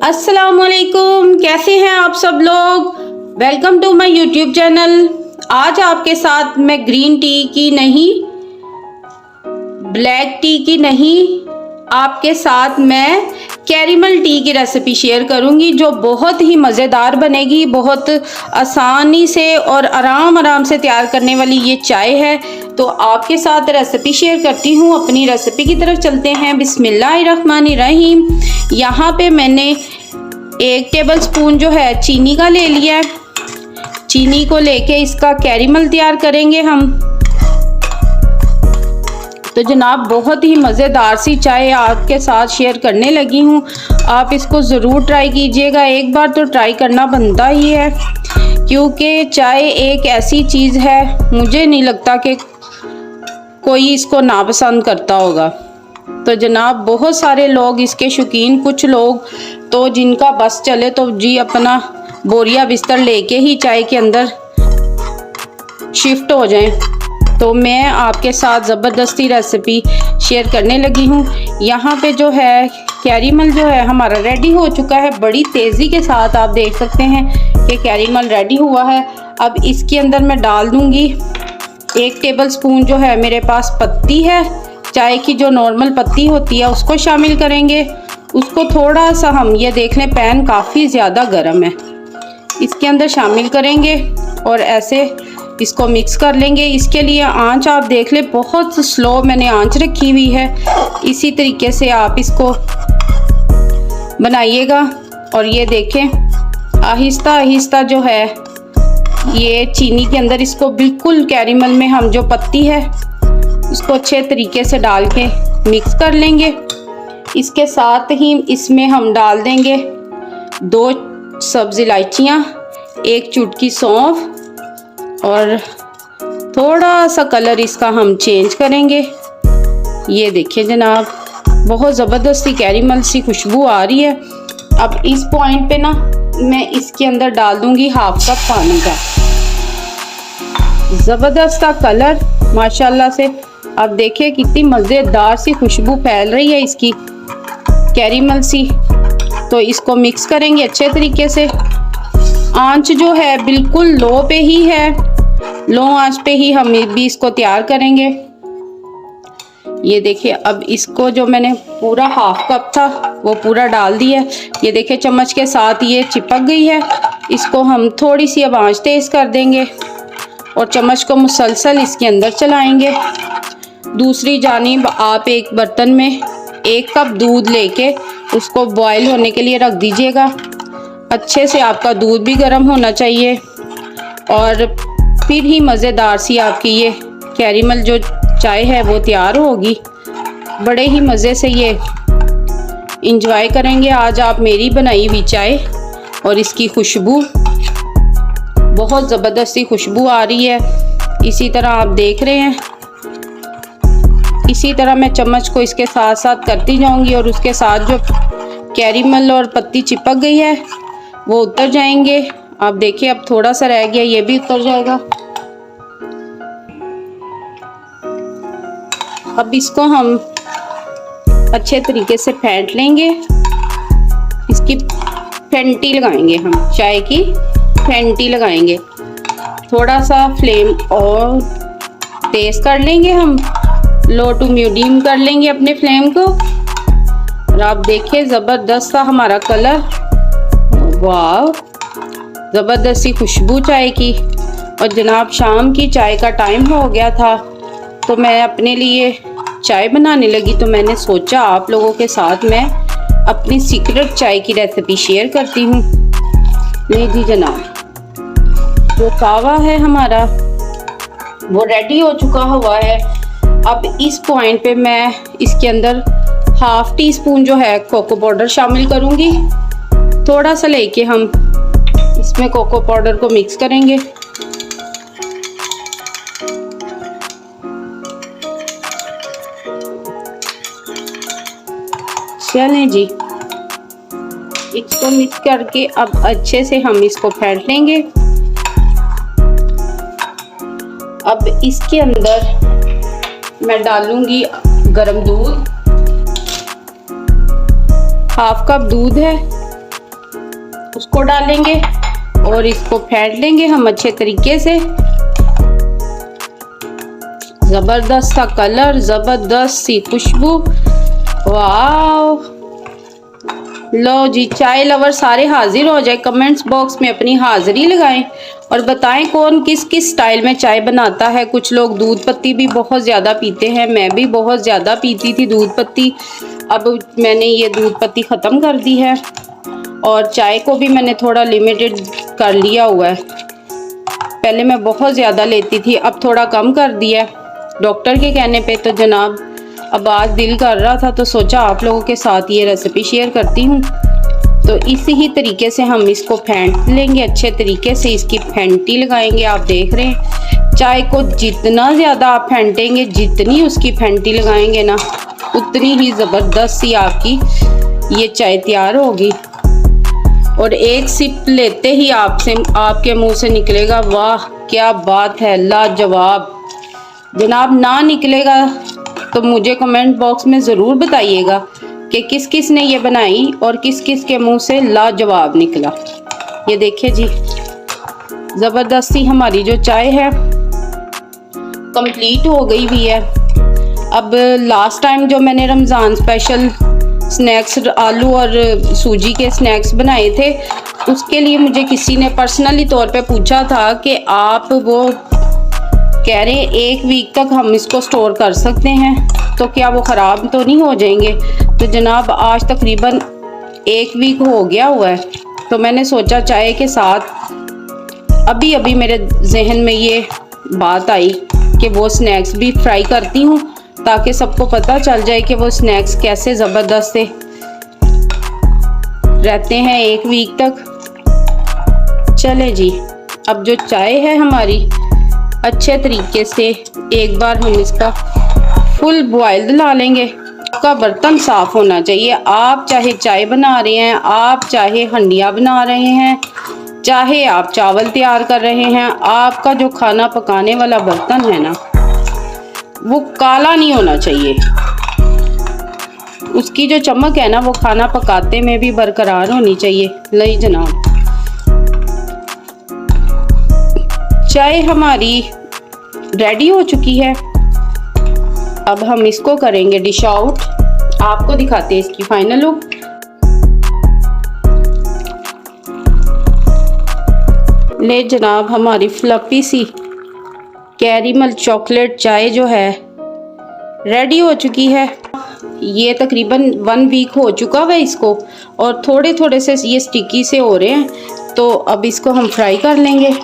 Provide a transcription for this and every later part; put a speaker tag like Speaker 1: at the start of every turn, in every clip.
Speaker 1: अस्सलामुअलैकुम, कैसे हैं आप सब लोग। Welcome to my YouTube channel. आज आपके साथ मैं ग्रीन टी की नहीं, ब्लैक टी की नहीं, आपके साथ मैं कैरेमल टी की रेसिपी शेयर करूंगी जो बहुत ही मज़ेदार बनेगी। बहुत आसानी से और आराम से तैयार करने वाली ये चाय है। तो आपके साथ रेसिपी शेयर करती हूँ। अपनी रेसिपी की तरफ चलते हैं। बिस्मिल्लाहिर्रहमानिर्रहीम। यहाँ पे मैंने 1 टेबलस्पून जो है चीनी का ले लिया है। चीनी को लेके इसका कैरेमल तैयार करेंगे हम। तो जनाब बहुत ही मज़ेदार सी चाय आपके साथ शेयर करने लगी हूँ। आप इसको ज़रूर ट्राई कीजिएगा। एक बार तो ट्राई करना बनता ही है, क्योंकि चाय एक ऐसी चीज़ है, मुझे नहीं लगता कि कोई इसको नापसंद करता होगा। तो जनाब बहुत सारे लोग इसके शौकीन, कुछ लोग तो जिनका बस चले तो जी अपना बोरिया बिस्तर लेके ही चाय के अंदर शिफ्ट हो जाएं। तो मैं आपके साथ ज़बरदस्ती रेसिपी शेयर करने लगी हूँ। यहाँ पे जो है कैरेमल जो है हमारा रेडी हो चुका है। बड़ी तेज़ी के साथ आप देख सकते हैं कि कैरेमल रेडी हुआ है। अब इसके अंदर मैं डाल दूँगी 1 टेबलस्पून जो है मेरे पास पत्ती है, चाय की जो नॉर्मल पत्ती होती है उसको शामिल करेंगे। उसको थोड़ा सा हम ये देख लें, पैन काफ़ी ज़्यादा गर्म है, इसके अंदर शामिल करेंगे और ऐसे इसको मिक्स कर लेंगे। इसके लिए आंच आप देख लें, बहुत स्लो मैंने आंच रखी हुई है। इसी तरीके से आप इसको बनाइएगा। और ये देखें आहिस्ता आहिस्ता जो है ये चीनी के अंदर इसको बिल्कुल कैरेमल में हम जो पत्ती है उसको अच्छे तरीके से डाल के मिक्स कर लेंगे। इसके साथ ही इसमें हम डाल देंगे 2 सब्ज़ इलायचियाँ, 1 चुटकी सौंफ और थोड़ा सा कलर इसका हम चेंज करेंगे। ये देखिए जनाब बहुत ज़बरदस्ती कैरेमल सी खुशबू आ रही है। अब इस पॉइंट पे ना मैं इसके अंदर डाल दूंगी 1/2 कप पानी का। ज़बरदस्त सा कलर माशाल्लाह से। अब देखिए कितनी मज़ेदार सी खुशबू फैल रही है इसकी कैरेमल सी। तो इसको मिक्स करेंगे अच्छे तरीके से। आंच जो है बिल्कुल लो पे ही है, लो आंच पे ही हम भी इसको तैयार करेंगे। ये देखिए अब इसको जो मैंने पूरा 1/2 कप था वो पूरा डाल दिया। ये देखिए चम्मच के साथ ये चिपक गई है। इसको हम थोड़ी सी अब आंच तेज़ कर देंगे और चम्मच को मुसलसल इसके अंदर चलाएंगे। दूसरी जानिब आप एक बर्तन में 1 कप दूध लेके उसको बॉयल होने के लिए रख दीजिएगा। अच्छे से आपका दूध भी गर्म होना चाहिए और फिर ही मज़ेदार सी आपकी ये कैरेमल जो चाय है वो तैयार होगी। बड़े ही मज़े से ये इंजॉय करेंगे आज आप मेरी बनाई हुई चाय। और इसकी खुशबू बहुत ज़बरदस्ती खुशबू आ रही है। इसी तरह आप देख रहे हैं, इसी तरह मैं चम्मच को इसके साथ साथ करती जाऊंगी और उसके साथ जो कैरेमल और पत्ती चिपक गई है वो उतर जाएंगे। आप देखिए अब थोड़ा सा रह गया, ये भी उतर जाएगा। अब इसको हम अच्छे तरीके से फेंट लेंगे। इसकी फेंटी लगाएंगे हम, चाय की फेंटी लगाएंगे। थोड़ा सा फ्लेम और तेज़ कर लेंगे, हम लो टू मीडियम कर लेंगे अपने फ्लेम को। और आप देखिए ज़बरदस्त सा हमारा कलर, वाह ज़बरदस्त सी खुशबू चाय की। और जनाब शाम की चाय का टाइम हो गया था तो मैं अपने लिए चाय बनाने लगी। तो मैंने सोचा आप लोगों के साथ मैं अपनी सीक्रेट चाय की रेसिपी शेयर करती हूँ। नहीं जी जनाब, जो कावा है हमारा वो रेडी हो चुका हुआ है। अब इस पॉइंट पे मैं इसके अंदर 1/2 टीस्पून जो है कोको पाउडर शामिल करूँगी। थोड़ा सा लेके हम इसमें कोको पाउडर को मिक्स करेंगे। चलें जी, इसको मिक्स करके अब अच्छे से हम इसको फेंट लेंगे। अब इसके अंदर मैं डालूंगी गरम दूध। 1/2 कप दूध है उसको डालेंगे और इसको फेंट लेंगे हम अच्छे तरीके से। जबरदस्त सा कलर, जबरदस्त सी खुशबू, वाह। लो जी, चाय लवर सारे हाजिर हो जाए, कमेंट्स बॉक्स में अपनी हाजिरी लगाएं और बताएं कौन किस किस स्टाइल में चाय बनाता है। कुछ लोग दूध पत्ती भी बहुत ज़्यादा पीते हैं, मैं भी बहुत ज़्यादा पीती थी दूध पत्ती। अब मैंने ये दूध पत्ती ख़त्म कर दी है और चाय को भी मैंने थोड़ा लिमिटेड कर लिया हुआ है। पहले मैं बहुत ज़्यादा लेती थी, अब थोड़ा कम कर दिया डॉक्टर के कहने पे। तो जनाब अब आज दिल कर रहा था तो सोचा आप लोगों के साथ ये रेसिपी शेयर करती हूँ। तो इसी ही तरीके से हम इसको फेंट लेंगे, अच्छे तरीके से इसकी फेंटी लगाएंगे। आप देख रहे हैं चाय को जितना ज़्यादा आप फेंटेंगे, जितनी उसकी फेंटी लगाएंगे ना, उतनी ही ज़बरदस्त सी आपकी ये चाय तैयार होगी। और एक सिप लेते ही आपके मुंह से निकलेगा वाह क्या बात है, लाजवाब। जनाब ना निकलेगा तो मुझे कमेंट बॉक्स में ज़रूर बताइएगा कि किस किस ने ये बनाई और किस किस के मुंह से लाजवाब निकला। ये देखिए जी, ज़बरदस्ती हमारी जो चाय है कंप्लीट हो गई भी है। अब लास्ट टाइम जो मैंने रमज़ान स्पेशल स्नैक्स आलू और सूजी के स्नैक्स बनाए थे, उसके लिए मुझे किसी ने पर्सनली तौर पे पूछा था कि आप वो कह रहे हैं 1 वीक तक हम इसको स्टोर कर सकते हैं, तो क्या वो ख़राब तो नहीं हो जाएंगे। तो जनाब आज तकरीबन 1 वीक हो गया हुआ है, तो मैंने सोचा चाय के साथ अभी अभी मेरे जहन में ये बात आई कि वो स्नैक्स भी फ्राई करती हूँ ताकि सबको पता चल जाए कि वो स्नैक्स कैसे ज़बरदस्त से रहते हैं 1 वीक तक। चले जी, अब जो चाय है हमारी अच्छे तरीके से एक बार हम इसका फुल बॉयल ला लेंगे। आपका बर्तन साफ़ होना चाहिए। आप चाहे चाय बना रहे हैं, आप चाहे हंडिया बना रहे हैं, चाहे आप चावल तैयार कर रहे हैं, आपका जो खाना पकाने वाला बर्तन है ना, वो काला नहीं होना चाहिए। उसकी जो चमक है ना, वो खाना पकाते में भी बरकरार होनी चाहिए। ली जनाब, चाय हमारी रेडी हो चुकी है। अब हम इसको करेंगे डिश आउट। आपको दिखाते हैं इसकी फाइनल लुक। ले जनाब, हमारी फ्लफी सी कैरेमल चॉकलेट चाय जो है रेडी हो चुकी है। ये तकरीबन 1 वीक हो चुका है इसको, और थोड़े थोड़े से ये स्टिकी से हो रहे हैं। तो अब इसको हम फ्राई कर लेंगे।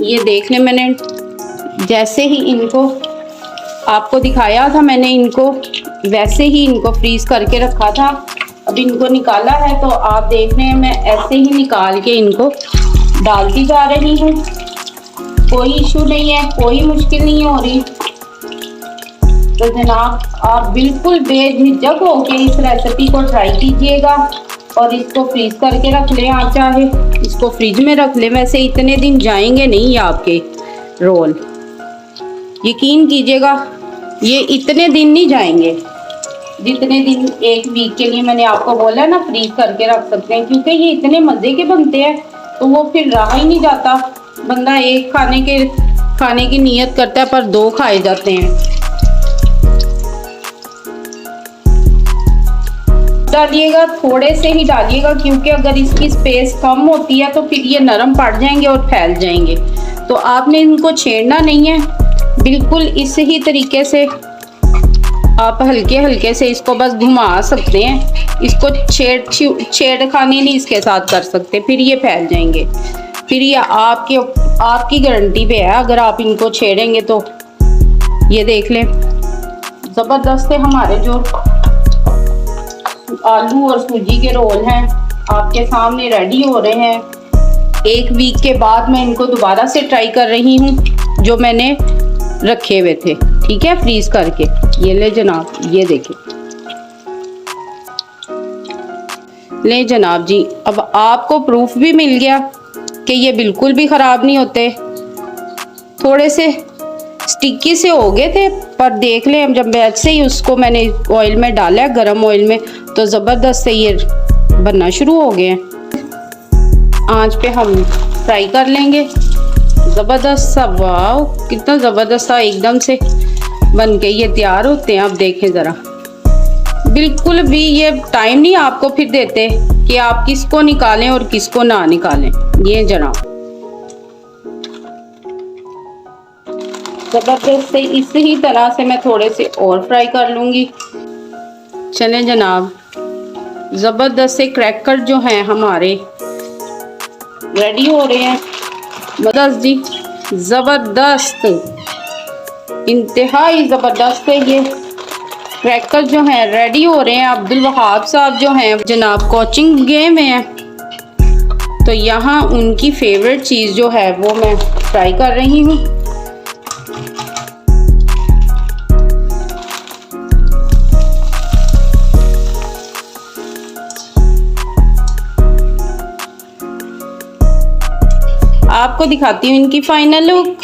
Speaker 1: ये देख लें, मैंने जैसे ही इनको आपको दिखाया था, मैंने इनको वैसे ही इनको फ्रीज करके रखा था। अब इनको निकाला है तो आप देख रहे हैं मैं ऐसे ही निकाल के इनको डालती जा रही हूँ। कोई इशू नहीं है, कोई मुश्किल नहीं हो रही। तो जनाब आप बिल्कुल बेझिझक होके इस रेसिपी को ट्राई कीजिएगा और इसको फ्रीज करके रख लें। आप चाहे इसको फ्रिज में रख लें, वैसे इतने दिन जाएंगे नहीं आपके रोल, यकीन कीजिएगा ये इतने दिन नहीं जाएंगे जितने दिन 1 वीक के लिए मैंने आपको बोला ना फ्रीज करके रख सकते हैं, क्योंकि ये इतने मज़े के बनते हैं तो वो फिर रहा ही नहीं जाता। बंदा एक खाने की नीयत करता है पर 2 खाए जाते हैं। डालिएगा, थोड़े से ही डालिएगा, क्योंकि अगर इसकी स्पेस कम होती है तो फिर ये नरम पड़ जाएंगे और फैल जाएंगे। तो आपने इनको छेड़ना नहीं है, बिल्कुल इसी ही तरीके से आप हल्के हल्के से इसको बस घुमा सकते हैं। इसको छेड़खानी नहीं इसके साथ कर सकते, फिर ये फैल जाएंगे। फिर ये आपकी गारंटी पे है, अगर आप इनको छेड़ेंगे तो। ये देख लें, ज़बरदस्त है हमारे जो आलू और सूजी के रोल हैं आपके सामने रेडी हो रहे हैं। 1 वीक के बाद मैं इनको दोबारा से ट्राई कर रही हूँ, जो मैंने रखे हुए थे, ठीक है, फ्रीज करके। ये ले जनाब, ये देखिए, ले जनाब जी। अब आपको प्रूफ भी मिल गया कि ये बिल्कुल भी ख़राब नहीं होते। थोड़े से स्टिकी से हो गए थे, पर देख लें हम जब ऐसे ही उसको मैंने ऑयल में डाला है, गरम ऑयल में, तो ज़बरदस्त से ये बनना शुरू हो गए हैं। आंच पे हम फ्राई कर लेंगे। ज़बरदस्त सा, वाह कितना ज़बरदस्त सा एकदम से बन के ये तैयार होते हैं। आप देखें ज़रा, बिल्कुल भी ये टाइम नहीं आपको फिर देते कि आप किसको निकालें और किसको ना निकालें। ये जनाब ज़बरदस्त से इसी तरह से मैं थोड़े से और फ्राई कर लूँगी। चलें जनाब, ज़बरदस्त से क्रैकर जो हैं हमारे रेडी हो रहे हैं। ज़बरदस्त जी, ज़बरदस्त, इंतहाई ज़बरदस्त है। ये क्रैकर जो हैं रेडी हो रहे हैं। अब्दुल वहाब साहब जो हैं जनाब कोचिंग गए में हैं, तो यहाँ उनकी फेवरेट चीज़ जो है वो मैं फ्राई कर रही हूँ। आपको दिखाती हूँ इनकी फाइनल लुक।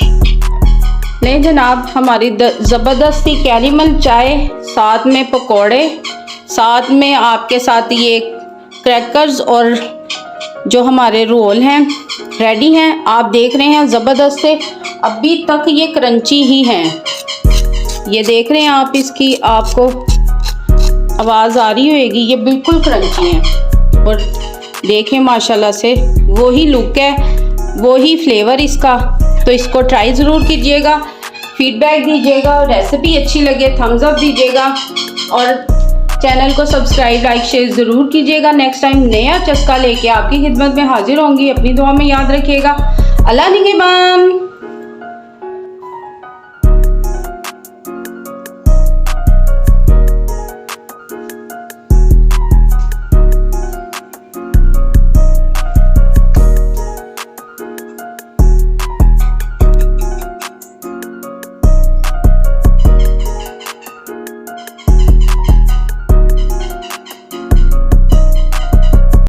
Speaker 1: ले जनाब, हमारी ज़बरदस्ती कैरेमल चाय, साथ में पकोड़े, साथ में आपके साथ ये क्रैकर्स और जो हमारे रोल हैं रेडी हैं। आप देख रहे हैं ज़बरदस्त से, अभी तक ये क्रंची ही हैं। ये देख रहे हैं आप, इसकी आपको आवाज़ आ रही होगी, ये बिल्कुल क्रंची हैं। और देखें माशाल्लाह से वही लुक है, वही फ्लेवर इसका। तो इसको ट्राई ज़रूर कीजिएगा, फीडबैक दीजिएगा, रेसिपी अच्छी लगे थम्स अप दीजिएगा और चैनल को सब्सक्राइब, लाइक, शेयर ज़रूर कीजिएगा। नेक्स्ट टाइम नया चस्का लेके आपकी खिदमत में हाजिर होंगी। अपनी दुआ में याद रखिएगा। अल्लाह निगहबान।